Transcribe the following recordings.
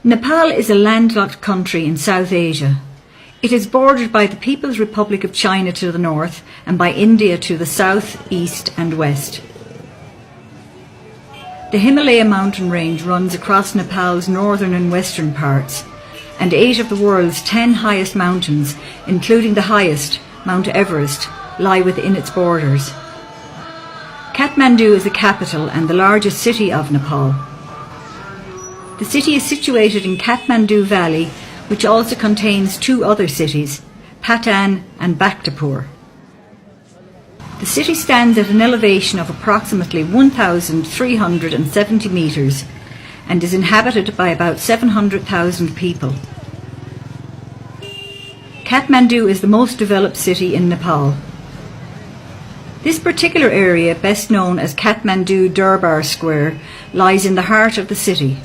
Nepal is a landlocked country in South Asia. It is bordered by the People's Republic of China to the north and by India to the south, east and west. The Himalaya mountain range runs across Nepal's northern and western parts, and 8 of the world's 10 highest mountains, including the highest, Mount Everest, lie within its borders. Kathmandu is the capital and the largest city of Nepal. The city is situated in Kathmandu Valley, which also contains 2 other cities, Patan and Bhaktapur. The city stands at an elevation of approximately 1,370 metres and is inhabited by about 700,000 people. Kathmandu is the most developed city in Nepal. This particular area, best known as Kathmandu Durbar Square, lies in the heart of the city.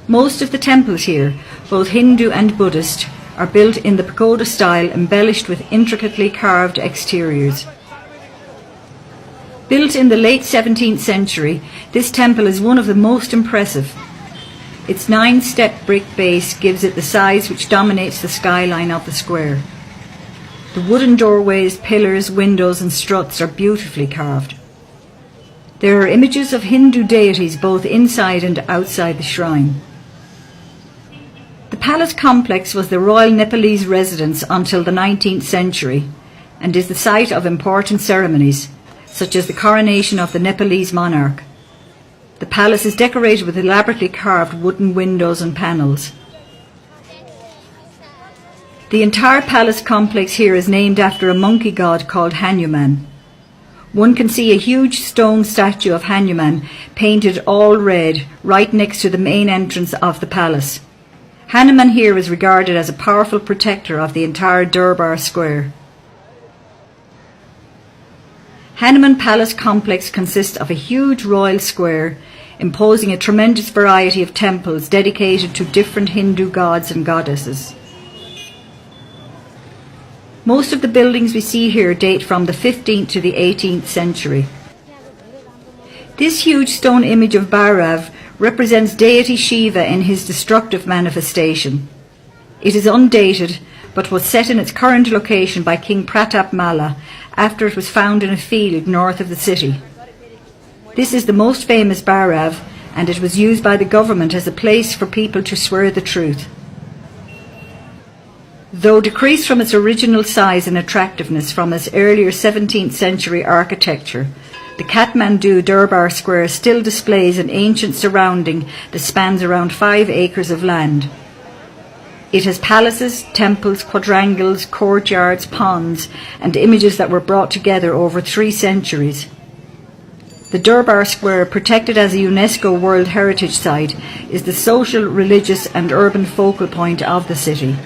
Most of the temples here, both Hindu and Buddhist, are built in the pagoda style, embellished with intricately carved exteriors. Built in the late 17th century, this temple is one of the most impressive. Its 9-step brick base gives it the size which dominates the skyline of the square. The wooden doorways, pillars, windows and struts are beautifully carved. There are images of Hindu deities both inside and outside the shrine. The palace complex was the royal Nepalese residence until the 19th century and is the site of important ceremonies, such as the coronation of the Nepalese monarch. The palace is decorated with elaborately carved wooden windows and panels. The entire palace complex here is named after a monkey god called Hanuman. One can see a huge stone statue of Hanuman painted all red right next to the main entrance of the palace. Hanuman here is regarded as a powerful protector of the entire Durbar Square. Hanuman Palace complex consists of a huge royal square, imposing a tremendous variety of temples dedicated to different Hindu gods and goddesses. Most of the buildings we see here date from the 15th to the 18th century. This huge stone image of Bhairav represents deity Shiva in his destructive manifestation. It is undated, but was set in its current location by King Pratap Malla after it was found in a field north of the city. This is the most famous Bhairav, and it was used by the government as a place for people to swear the truth. Though decreased from its original size and attractiveness from its earlier 17th century architecture, the Kathmandu Durbar Square still displays an ancient surrounding that spans around 5 acres of land. It has palaces, temples, quadrangles, courtyards, ponds, and images that were brought together over 3 centuries. The Durbar Square, protected as a UNESCO World Heritage Site, is the social, religious and urban focal point of the city.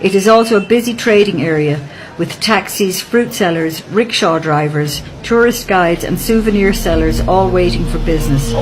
It is also a busy trading area, with taxis, fruit sellers, rickshaw drivers, tourist guides and souvenir sellers all waiting for business.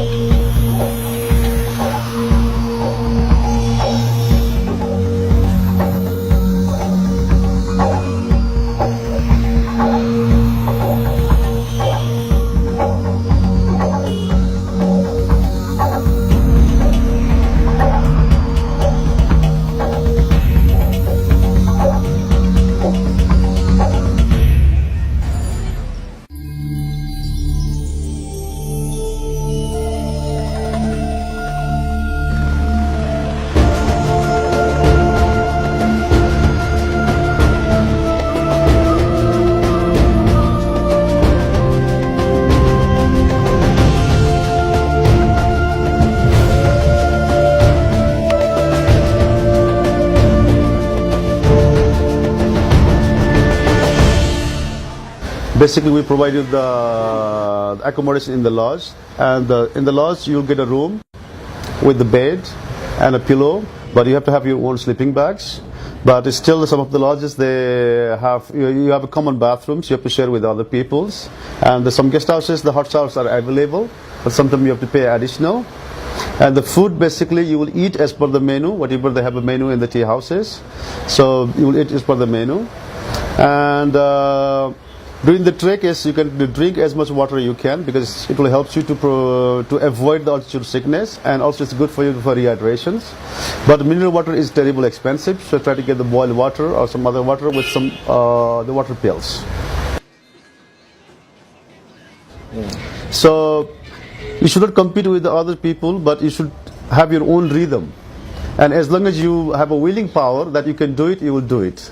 Basically, we provide you the accommodation in the lodge, and in the lodge you'll get a room with the bed and a pillow, but you have to have your own sleeping bags. But it's still, some of the lodges, they have, you have a common bathrooms you have to share with other peoples, and some guest houses, the hot showers are available, but sometimes you have to pay additional. And the food, basically you will eat as per the menu, whatever they have a menu in the tea houses, so you will eat as per the menu. And During the trek, yes, you can drink as much water you can because it will help you to avoid the altitude sickness, and also it's good for you for rehydration. But mineral water is terribly expensive, so try to get the boiled water or some other water with some the water pills. So you should not compete with the other people, but you should have your own rhythm. And as long as you have a willing power that you can do it, you will do it.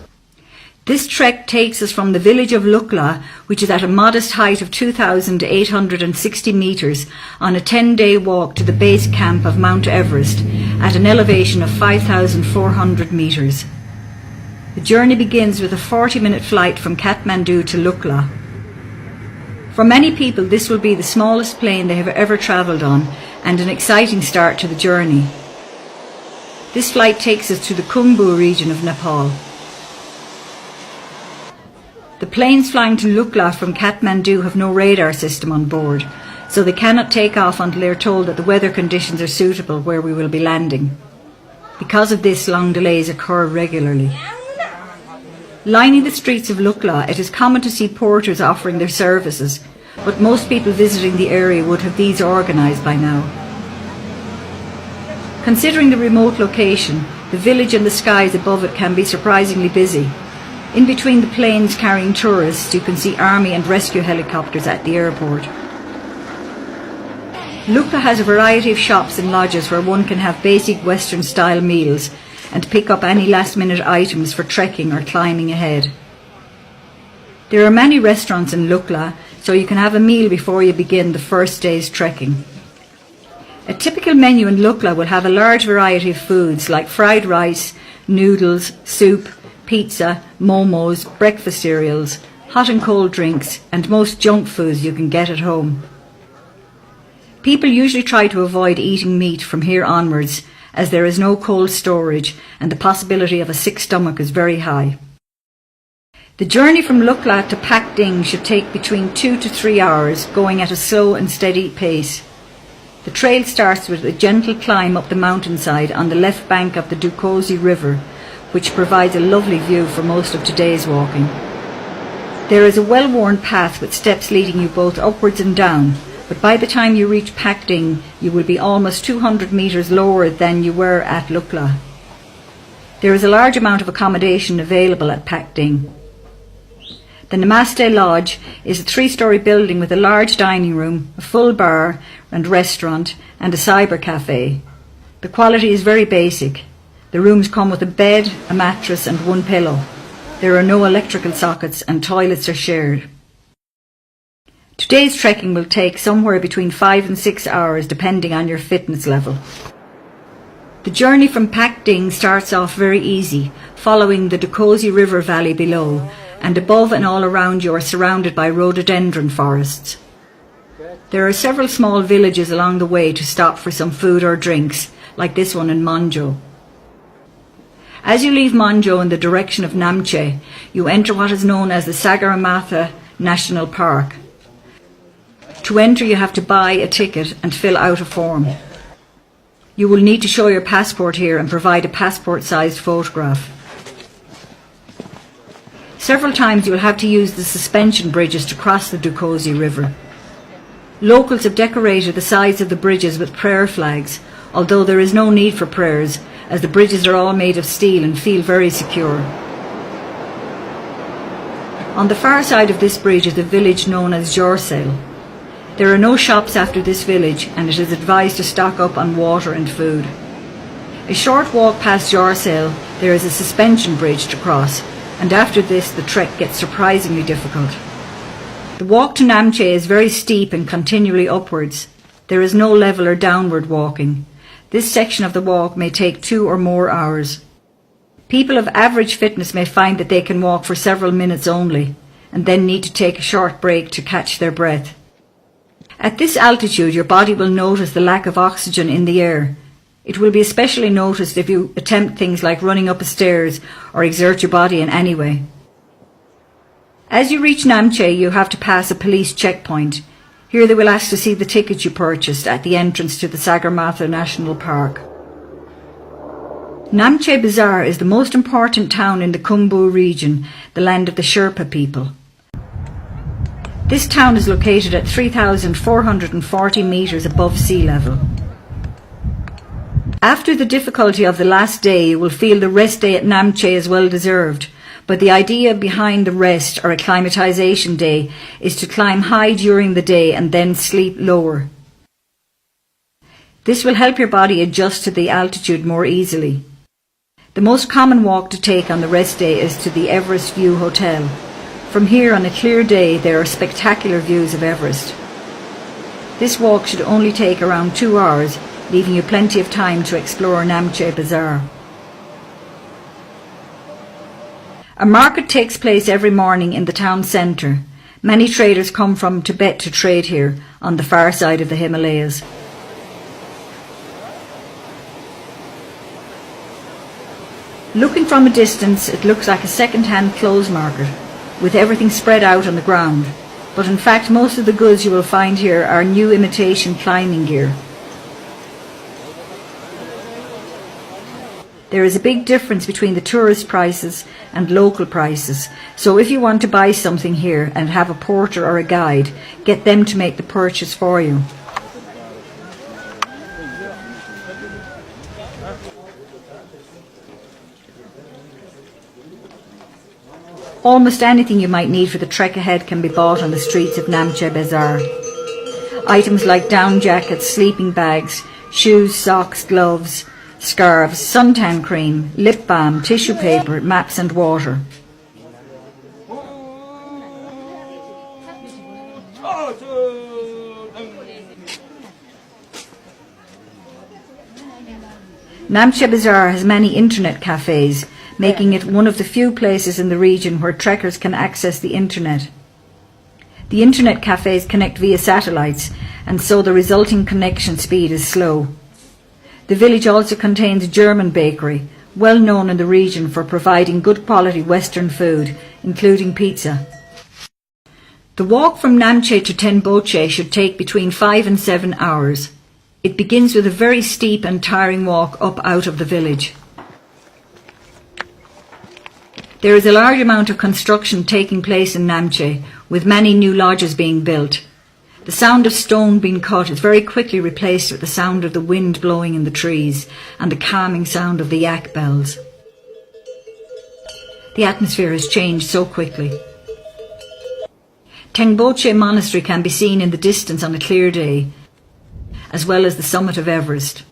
This trek takes us from the village of Lukla, which is at a modest height of 2,860 metres, on a 10-day walk to the base camp of Mount Everest at an elevation of 5,400 metres. The journey begins with a 40-minute flight from Kathmandu to Lukla. For many people, this will be the smallest plane they have ever travelled on and an exciting start to the journey. This flight takes us to the Khumbu region of Nepal. The planes flying to Lukla from Kathmandu have no radar system on board, so they cannot take off until they are told that the weather conditions are suitable where we will be landing. Because of this, long delays occur regularly. Lining the streets of Lukla, it is common to see porters offering their services, but most people visiting the area would have these organised by now. Considering the remote location, the village and the skies above it can be surprisingly busy. In between the planes carrying tourists, you can see army and rescue helicopters at the airport. Lukla has a variety of shops and lodges where one can have basic Western-style meals and pick up any last-minute items for trekking or climbing ahead. There are many restaurants in Lukla, so you can have a meal before you begin the first day's trekking. A typical menu in Lukla will have a large variety of foods like fried rice, noodles, soup, pizza, momos, breakfast cereals, hot and cold drinks, and most junk foods you can get at home. People usually try to avoid eating meat from here onwards, as there is no cold storage and the possibility of a sick stomach is very high. The journey from Lukla to Pakding should take between 2 to 3 hours, going at a slow and steady pace. The trail starts with a gentle climb up the mountainside on the left bank of the Dukosi River, which provides a lovely view for most of today's walking. There is a well-worn path with steps leading you both upwards and down, but by the time you reach Pakding, you will be almost 200 metres lower than you were at Lukla. There is a large amount of accommodation available at Pakding. The Namaste Lodge is a 3-storey building with a large dining room, a full bar and restaurant, and a cyber cafe. The quality is very basic. The rooms come with a bed, a mattress and one pillow. There are no electrical sockets and toilets are shared. Today's trekking will take somewhere between 5 and 6 hours depending on your fitness level. The journey from Pakding starts off very easy, following the Dukosi River valley below, and above and all around you are surrounded by rhododendron forests. There are several small villages along the way to stop for some food or drinks, like this one in Monjo. As you leave Monjo in the direction of Namche, you enter what is known as the Sagarmatha National Park. To enter, you have to buy a ticket and fill out a form. You will need to show your passport here and provide a passport-sized photograph. Several times you will have to use the suspension bridges to cross the Dukosi River. Locals have decorated the sides of the bridges with prayer flags, although there is no need for prayers, as the bridges are all made of steel and feel very secure. On the far side of this bridge is a village known as Jorsale. There are no shops after this village, and it is advised to stock up on water and food. A short walk past Jorsale, there is a suspension bridge to cross, and after this the trek gets surprisingly difficult. The walk to Namche is very steep and continually upwards. There is no level or downward walking. This section of the walk may take 2 or more hours. People of average fitness may find that they can walk for several minutes only, and then need to take a short break to catch their breath. At this altitude, your body will notice the lack of oxygen in the air. It will be especially noticed if you attempt things like running up a stairs or exert your body in any way. As you reach Namche, you have to pass a police checkpoint. Here they will ask to see the ticket you purchased at the entrance to the Sagarmatha National Park. Namche Bazaar is the most important town in the Khumbu region, the land of the Sherpa people. This town is located at 3,440 metres above sea level. After the difficulty of the last day, you will feel the rest day at Namche is well deserved, but the idea behind the rest or acclimatisation day is to climb high during the day and then sleep lower. This will help your body adjust to the altitude more easily. The most common walk to take on the rest day is to the Everest View Hotel. From here on a clear day there are spectacular views of Everest. This walk should only take around 2 hours, leaving you plenty of time to explore Namche Bazaar. A market takes place every morning in the town centre. Many traders come from Tibet to trade here, on the far side of the Himalayas. Looking from a distance, it looks like a second-hand clothes market, with everything spread out on the ground. But in fact, most of the goods you will find here are new imitation climbing gear. There is a big difference between the tourist prices and local prices, so if you want to buy something here and have a porter or a guide, get them to make the purchase for you. Almost anything you might need for the trek ahead can be bought on the streets of Namche Bazaar. Items like down jackets, sleeping bags, shoes, socks, gloves, scarves, suntan cream, lip balm, tissue paper, maps and water. Namche Bazaar has many internet cafes, making it one of the few places in the region where trekkers can access the internet. The internet cafes connect via satellites, and so the resulting connection speed is slow. The village also contains a German bakery, well known in the region for providing good quality Western food, including pizza. The walk from Namche to Tenboche should take between 5 and 7 hours. It begins with a very steep and tiring walk up out of the village. There is a large amount of construction taking place in Namche, with many new lodges being built. The sound of stone being cut is very quickly replaced with the sound of the wind blowing in the trees and the calming sound of the yak bells. The atmosphere has changed so quickly. Tenboche Monastery can be seen in the distance on a clear day, as well as the summit of Everest.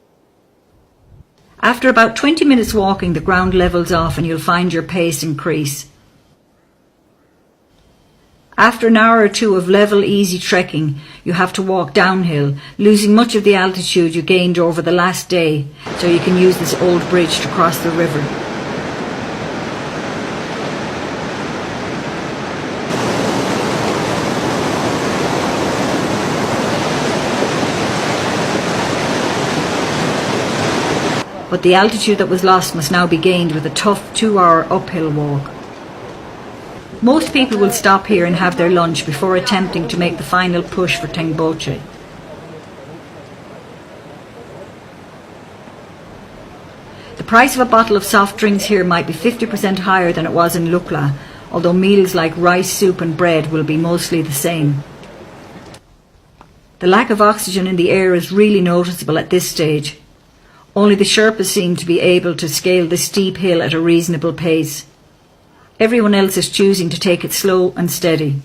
After about 20 minutes walking, the ground levels off and you'll find your pace increase. After an hour or two of level, easy trekking, you have to walk downhill, losing much of the altitude you gained over the last day, so you can use this old bridge to cross the river. But the altitude that was lost must now be gained with a tough 2-hour uphill walk. Most people will stop here and have their lunch before attempting to make the final push for Tenboche. The price of a bottle of soft drinks here might be 50% higher than it was in Lukla, although meals like rice, soup and bread will be mostly the same. The lack of oxygen in the air is really noticeable at this stage. Only the Sherpas seem to be able to scale the steep hill at a reasonable pace. Everyone else is choosing to take it slow and steady.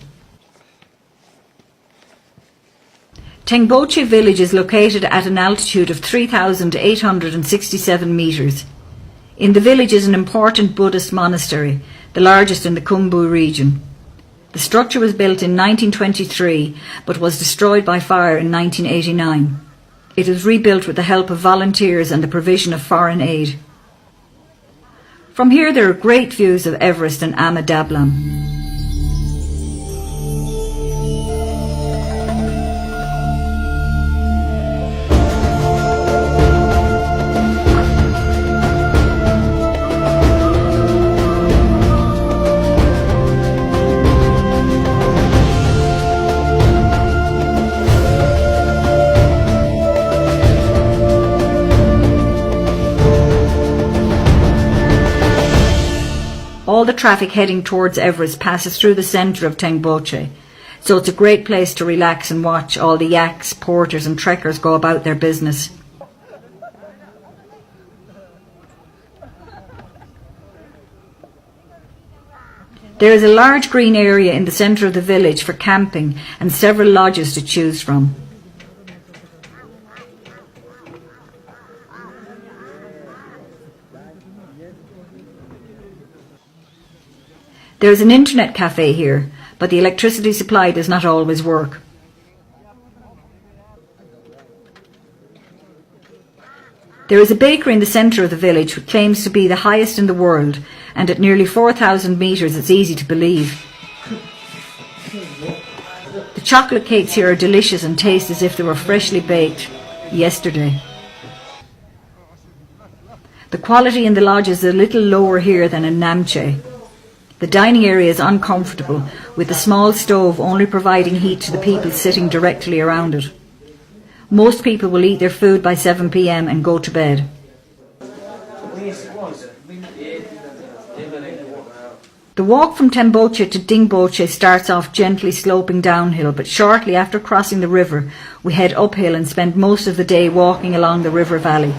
Tenboche village is located at an altitude of 3,867 metres. In the village is an important Buddhist monastery, the largest in the Khumbu region. The structure was built in 1923 but was destroyed by fire in 1989. It was rebuilt with the help of volunteers and the provision of foreign aid. From here there are great views of Everest and Ama Dablam. All the traffic heading towards Everest passes through the centre of Tenboche, so it's a great place to relax and watch all the yaks, porters and trekkers go about their business. There is a large green area in the centre of the village for camping and several lodges to choose from. There is an internet cafe here, but the electricity supply does not always work. There is a bakery in the centre of the village which claims to be the highest in the world, and at nearly 4,000 metres it's easy to believe. The chocolate cakes here are delicious and taste as if they were freshly baked yesterday. The quality in the lodge is a little lower here than in Namche. The dining area is uncomfortable, with the small stove only providing heat to the people sitting directly around it. Most people will eat their food by 7 p.m. and go to bed. The walk from Temboche to Dingboche starts off gently sloping downhill, but shortly after crossing the river, we head uphill and spend most of the day walking along the river valley.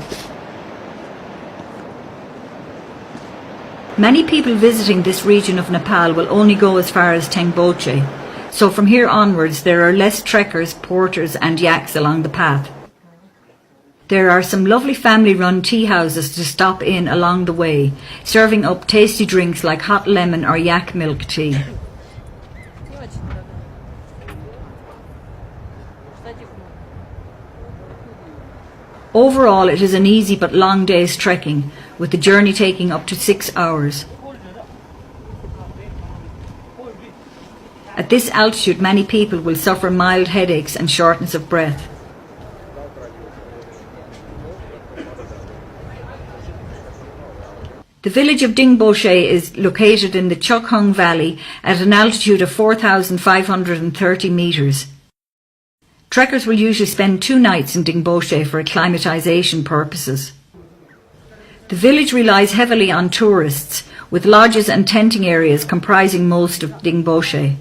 Many people visiting this region of Nepal will only go as far as Tengboche, so from here onwards there are less trekkers, porters and yaks along the path. There are some lovely family-run tea houses to stop in along the way, serving up tasty drinks like hot lemon or yak milk tea. Overall, it is an easy but long day's trekking, with the journey taking up to 6 hours. At this altitude, many people will suffer mild headaches and shortness of breath. The village of Dingboche is located in the Chokhong Valley at an altitude of 4,530 metres. Trekkers will usually spend 2 nights in Dingboche for acclimatisation purposes. The village relies heavily on tourists, with lodges and tenting areas comprising most of Dingboche.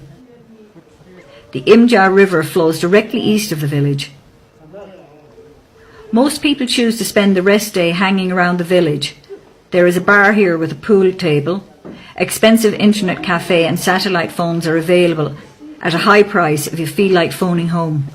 The Imja River flows directly east of the village. Most people choose to spend the rest day hanging around the village. There is a bar here with a pool table. Expensive internet cafe and satellite phones are available at a high price if you feel like phoning home.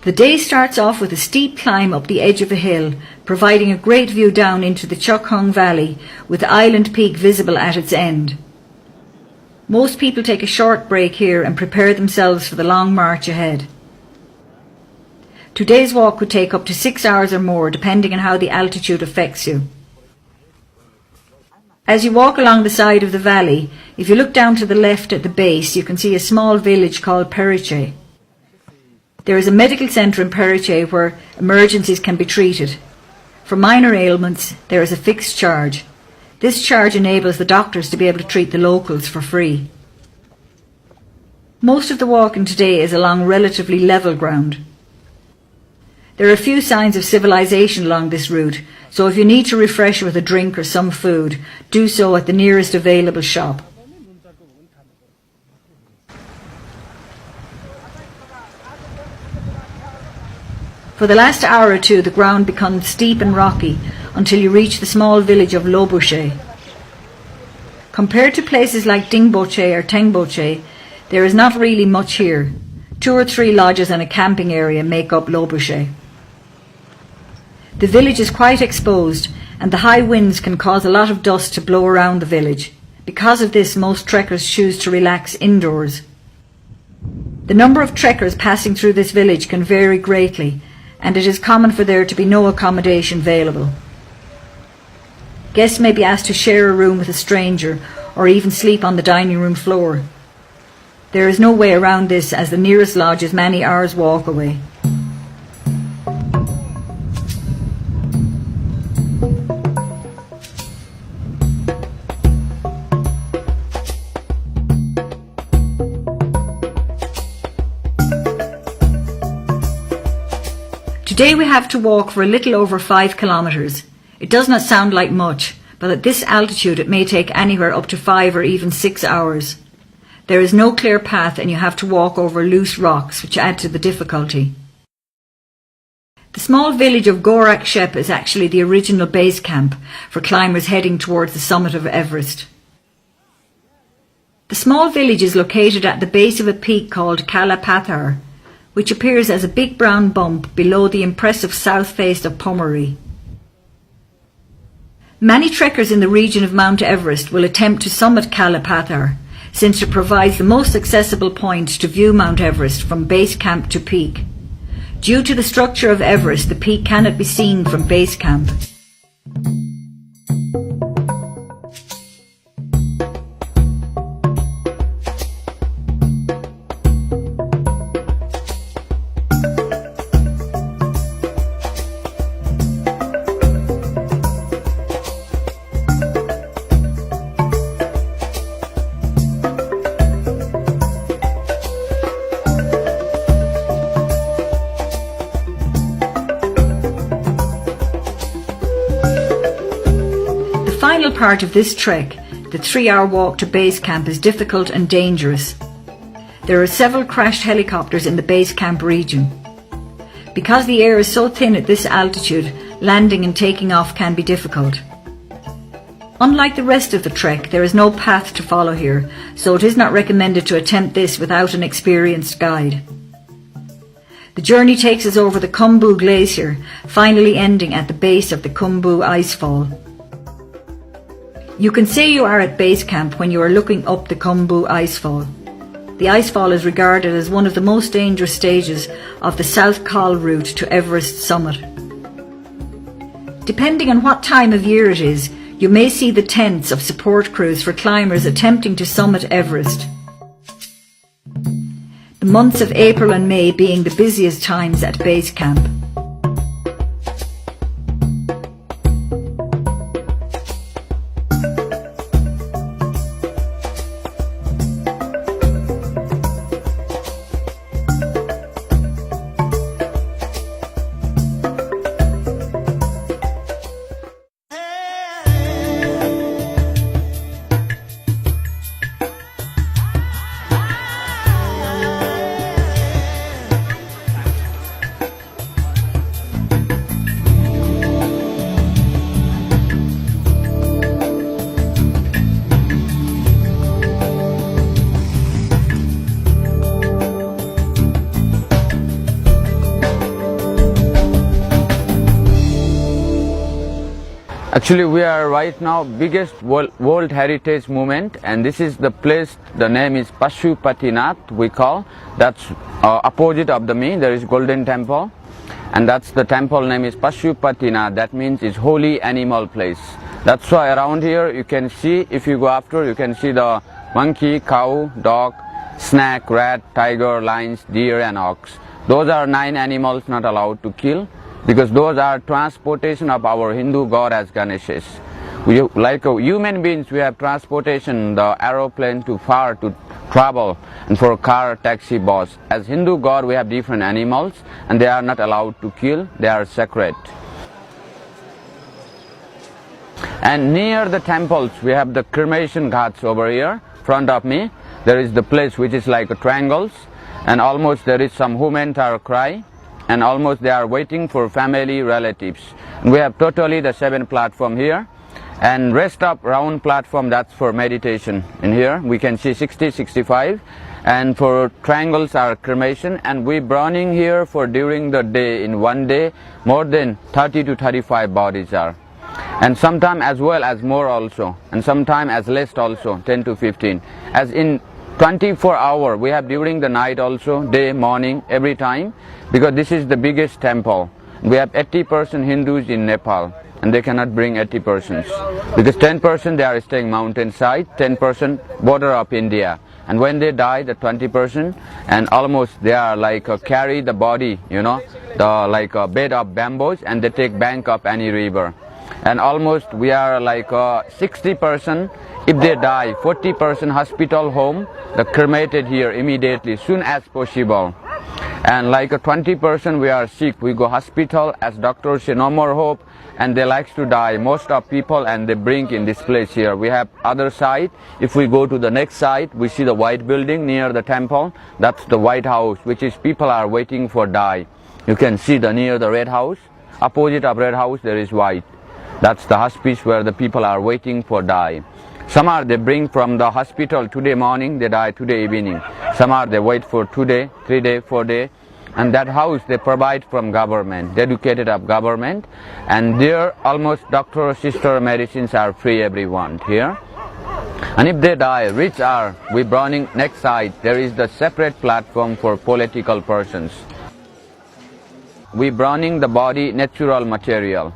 The day starts off with a steep climb up the edge of a hill, providing a great view down into the Chokhong Valley, with Island Peak visible at its end. Most people take a short break here and prepare themselves for the long march ahead. Today's walk could take up to 6 hours or more, depending on how the altitude affects you. As you walk along the side of the valley, if you look down to the left at the base, you can see a small village called Periche. There is a medical centre in Periche where emergencies can be treated. For minor ailments, there is a fixed charge. This charge enables the doctors to be able to treat the locals for free. Most of the walking today is along relatively level ground. There are a few signs of civilization along this route, so if you need to refresh with a drink or some food, do so at the nearest available shop. For the last hour or two, the ground becomes steep and rocky until you reach the small village of Lobuche. Compared to places like Dingboche or Tengboche, there is not really much here. 2 or 3 lodges and a camping area make up Lobuche. The village is quite exposed, and the high winds can cause a lot of dust to blow around the village. Because of this, most trekkers choose to relax indoors. The number of trekkers passing through this village can vary greatly, and it is common for there to be no accommodation available. Guests may be asked to share a room with a stranger or even sleep on the dining room floor. There is no way around this, as the nearest lodge is many hours' walk away. Today we have to walk for a little over 5 kilometres. It does not sound like much, but at this altitude it may take anywhere up to 5 or even 6 hours. There is no clear path and you have to walk over loose rocks, which add to the difficulty. The small village of Gorak Shep is actually the original base camp for climbers heading towards the summit of Everest. The small village is located at the base of a peak called Kala Pathar, which appears as a big brown bump below the impressive south face of Pommery. Many trekkers in the region of Mount Everest will attempt to summit Kala Pathar, since it provides the most accessible point to view Mount Everest from base camp to peak. Due to the structure of Everest, the peak cannot be seen from base camp. The final part of this trek, the 3-hour walk to base camp, is difficult and dangerous. There are several crashed helicopters in the base camp region. Because the air is so thin at this altitude, landing and taking off can be difficult. Unlike the rest of the trek, there is no path to follow here, so it is not recommended to attempt this without an experienced guide. The journey takes us over the Khumbu Glacier, finally ending at the base of the Khumbu Icefall. You can say you are at base camp when you are looking up the Khumbu Icefall. The icefall is regarded as one of the most dangerous stages of the South Col route to Everest summit. Depending on what time of year it is, you may see the tents of support crews for climbers attempting to summit Everest. The months of April and May being the busiest times at base camp. Actually, we are right now biggest World Heritage Movement, and this is the place. The name is Pashupatinath. We call that's opposite of the me. There is Golden Temple, and that's the temple name is Pashupatinath. That means it's holy animal place. That's why around here you can see, if you go after, you can see the monkey, cow, dog, snake, rat, tiger, lions, deer, and ox. Those are 9 animals not allowed to kill, because those are transportation of our Hindu god as Ganeshes. Like human beings, we have transportation, the aeroplane to far to travel, and for car, taxi, bus. As Hindu god, we have different animals, and they are not allowed to kill, they are sacred. And near the temples, we have the cremation ghats over here, front of me. There is the place which is like a triangles, and almost there is some women are cry, and almost they are waiting for family relatives. And we have totally the 7 platform here, and rest of round platform, that's for meditation. In here we can see 60, 65, and for triangles are cremation, and we burning here for during the day, in one day more than 30 to 35 bodies are, and sometime as well as more also, and sometime as less also, 10 to 15. As in 24 hours we have during the night also, day, morning, every time, because this is the biggest temple. We have 80% Hindus in Nepal, and they cannot bring 80%, because 10% they are staying mountainside, 10% border of India. and when they die, the 20%, and almost they are like carry the body, the like a bed of bamboos, and they take bank of any river. And almost we are like 60%, if they die, 40% hospital home, the cremated here immediately, soon as possible. And like 20% we are sick, we go hospital, as doctors say no more hope, and they likes to die, most of people, and they bring in this place here. We have other side. If we go to the next side, we see the white building near the temple. That's the White House, which is people are waiting for die. You can see the near the Red House, opposite of Red House there is white. That's the hospice where the people are waiting for die. Some are they bring from the hospital today morning, they die today evening. Some are they wait for 2 day, 3 day, 4 day. And that house they provide from government, dedicated of government. And there almost doctor, sister, medicines are free everyone here. And if they die, rich are, we burning next side, there is the separate platform for political persons. We burning the body natural material.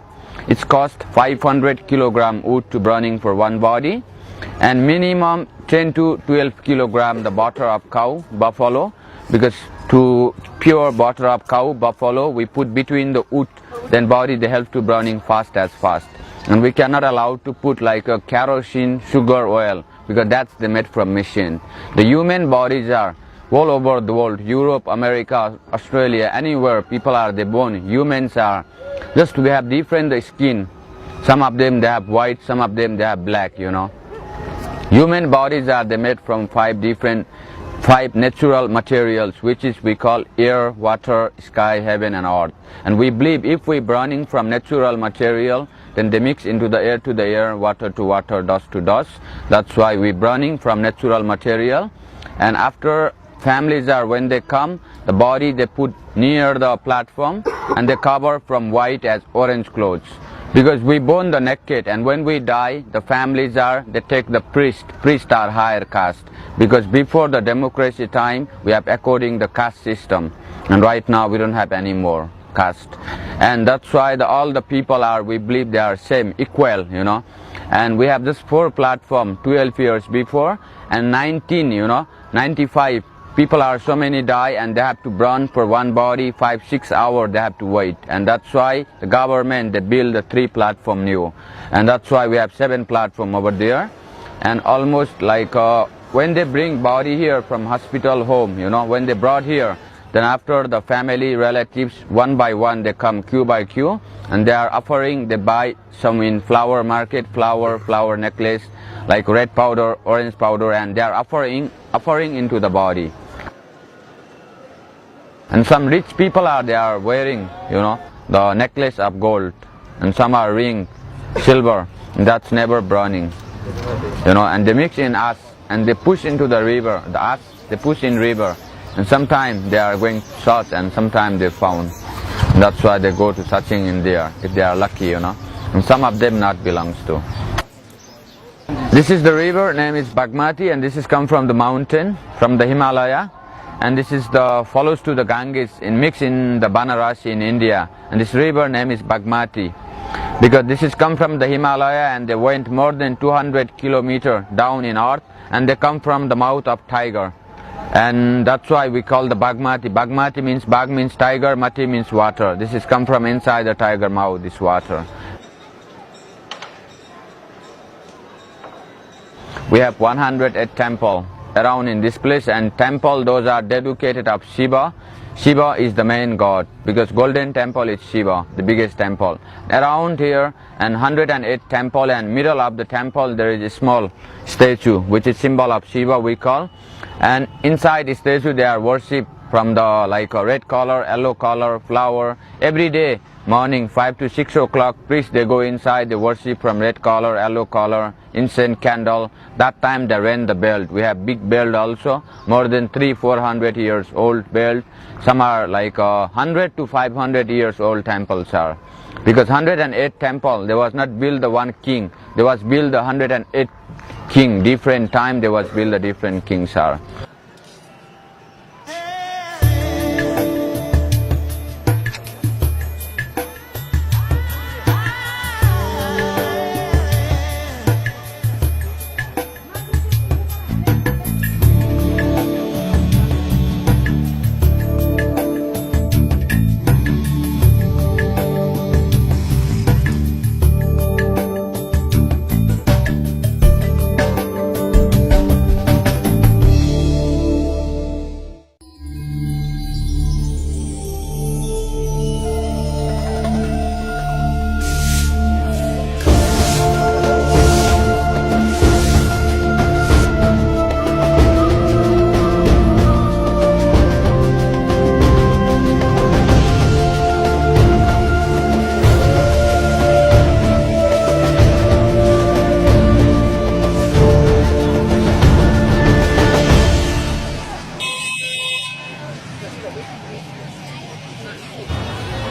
It's cost 500 kilogram wood to burning for one body, and minimum 10 to 12 kilogram the butter of cow, buffalo, because to pure butter of cow, buffalo, we put between the wood, then body they help to burning fast as fast. And we cannot allow to put like a kerosene, sugar, oil, because that's the made from machine. The human bodies are all over the world, Europe, America, Australia, anywhere people are they born, humans are. Just we have different skin. Some of them they have white, some of them they have black, Human bodies are they made from five natural materials, which is we call air, water, sky, heaven and earth. And we believe if we burning from natural material, then they mix into the air to the air, water to water, dust to dust. That's why we burning from natural material. And after families are, when they come, the body they put near the platform and they cover from white as orange clothes. Because we burn the naked, and when we die, the families are, they take the priests are higher caste. Because before the democracy time, we have according the caste system. And right now we don't have any more caste. And that's why all the people are, we believe they are same, equal, And we have this 4 platform 12 years before, and 95 people are so many die, and they have to burn for one body 5-6 hours they have to wait. And that's why the government they build the 3 platform new, and that's why we have 7 platform over there. And almost like when they bring body here from hospital home, when they brought here, then after the family relatives one by one they come queue by queue, and they are offering, they buy some in flower market, flower necklace, like red powder, orange powder, and they are offering into the body. And some rich people are, they are wearing, the necklace of gold, and some are ring, silver, and that's never burning, and they mix in ash, and they push into the river, the ash, they push in river, and sometimes they are going short, and sometimes they found. And that's why they go to searching in there, if they are lucky, and some of them not belongs to. This is the river, name is Bagmati, and this is come from the mountain, from the Himalaya. And this is the follows to the Ganges mix in the Banarasi in India. And this river name is Bagmati, because this is come from the Himalaya, and they went more than 200 kilometers down in earth, and they come from the mouth of tiger. And that's why we call the Bagmati. Bagmati means, Bag means tiger, Mati means water. This is come from inside the tiger mouth, this water. We have 108 temple around in this place, and temple those are dedicated of Shiva. Shiva is the main god, because golden temple is Shiva, the biggest temple. Around here, and 108 temple, and middle of the temple there is a small statue, which is symbol of Shiva we call. And inside the statue they are worship from the like a red color, yellow color, flower. Every day morning 5 to 6 o'clock, priests they go inside, they worship from red color, yellow color, incense, candle. That time they ring the bell. We have big bell also, more than 300-400 years old bell. Some are like 100 to 500 years old temples are. Because 108 temple, there was not built the one king, there was built the 108 king. Different time there was built the different kings are.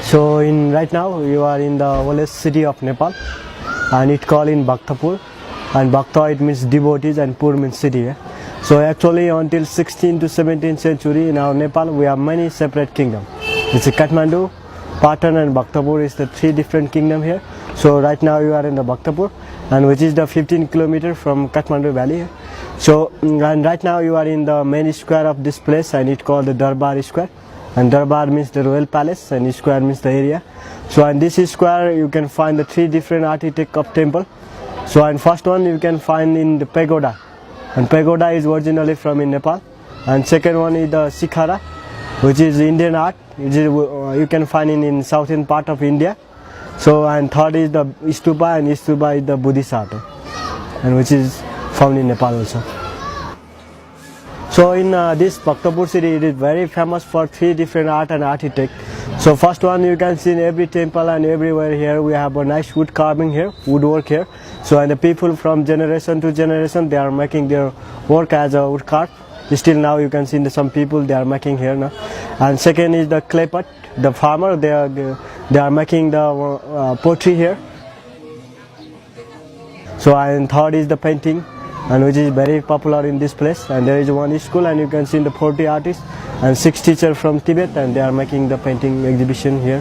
So right now you are in the oldest city of Nepal, and it called in Bhaktapur, and Bhakta it means devotees and Pur means city. So actually until 16th to 17th century in our Nepal we have many separate kingdoms. It's Kathmandu, Patan and Bhaktapur is the three different kingdom here. So right now you are in the Bhaktapur, and which is the 15 kilometer from Kathmandu valley. So and right now you are in the main square of this place, and it called the Darbar Square. And Darbar means the royal palace, and square means the area. So in this square you can find the three different architect of temple. So and first one you can find in the pagoda, and pagoda is originally from in Nepal. And second one is the Sikhara, which is Indian art, which is, you can find in southern part of India. So and third is the Stupa, and Stupa is the Buddhist art, and which is found in Nepal also. So in this Bhaktapur city, it is very famous for three different art and architect. So first one you can see in every temple and everywhere here we have a nice wood carving here, woodwork here. So and the people from generation to generation they are making their work as a wood carve. Still now you can see some people they are making here now. And second is the clay pot, the farmer they are making the pottery here. So and third is the painting, and which is very popular in this place. And there is one school, and you can see the 40 artists and 6 teachers from Tibet, and they are making the painting exhibition here.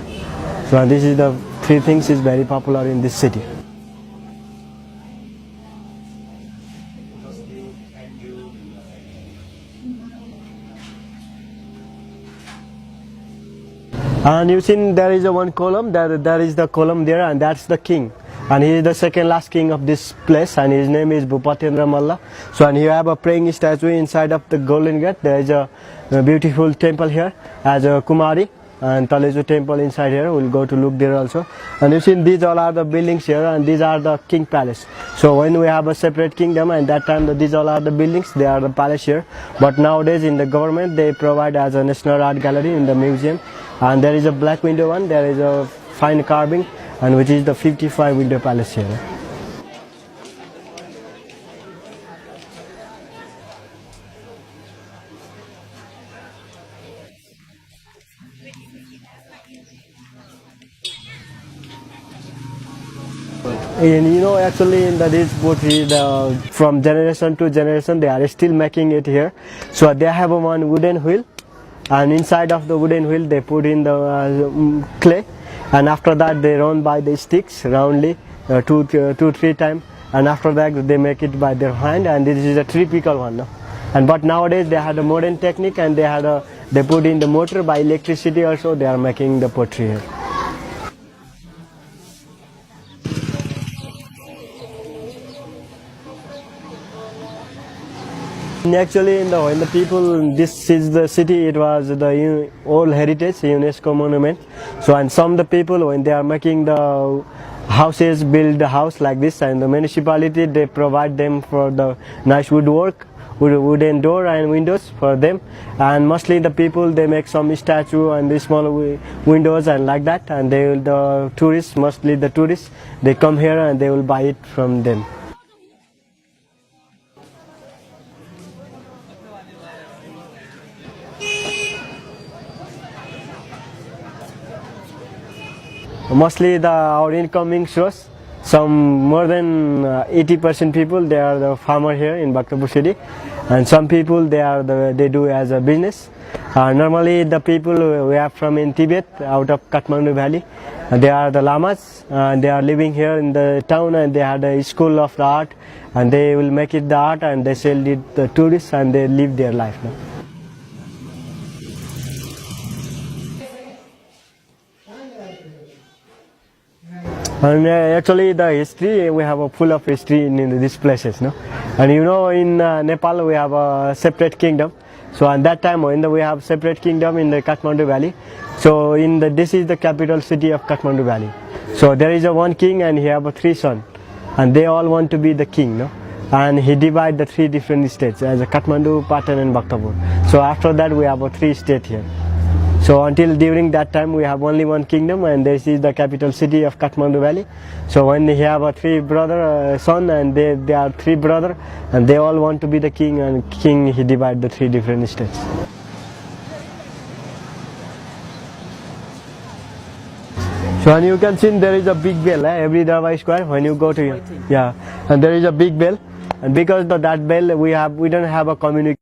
So and this is the three things is very popular in this city. And you see there is a one column, there is the column there, and that's the king. And he is the second last king of this place, and his name is Bhupatendra Malla. So and you have a praying statue inside of the Golden Gate. There is a beautiful temple here as a Kumari, and Taleju temple inside here. We'll go to look there also. And you see these all are the buildings here, and these are the king palace. So when we have a separate kingdom, and that time these all are the buildings, they are the palace here. But nowadays in the government they provide as a national art gallery in the museum. And there is a black window one, there is a fine carving, and which is the 55 window palace here. And you know actually in this pottery from generation to generation they are still making it here. So they have a one wooden wheel, and inside of the wooden wheel they put in the clay, and after that they run by the sticks roundly 2-3 times, and after that they make it by their hand, and this is a typical one. No? And but nowadays they had a modern technique, and they put in the motor by electricity also. They are making the pottery here. Actually, when the people, this is the city, it was the old heritage UNESCO monument. So, and some the people when they are making the houses, build the house like this, and the municipality they provide them for the nice woodwork, wooden door and windows for them. And mostly the people they make some statue and the small windows and like that. And they will, the tourists, mostly the tourists, they come here and they will buy it from them. Mostly our incoming shows, some more than 80% people they are the farmer here in Bhaktapur city, and some people they do as a business. Normally the people we are from in Tibet, out of Kathmandu valley, they are the lamas, and they are living here in the town, and they had a school of the art, and they will make it the art and they sell it to the tourists, and they live their life now. And actually the history, we have a full of history in these places, no? And you know in Nepal we have a separate kingdom. So at that time when we have separate kingdom in the Kathmandu valley, so this is the capital city of Kathmandu valley. So there is a one king and he have 3 sons, and they all want to be the king, no? And he divide the 3 different states as a Kathmandu, Patan and Bhaktapur. So after that we have 3 states here. So until during that time we have only one kingdom, and this is the capital city of Kathmandu valley. So when he have 3 brother son, and they are 3 brother, and they all want to be the king, and king he divide the 3 different states. So and you can see there is a big bell every Darbar square when you go to and there is a big bell, and because of that bell we don't have a communication.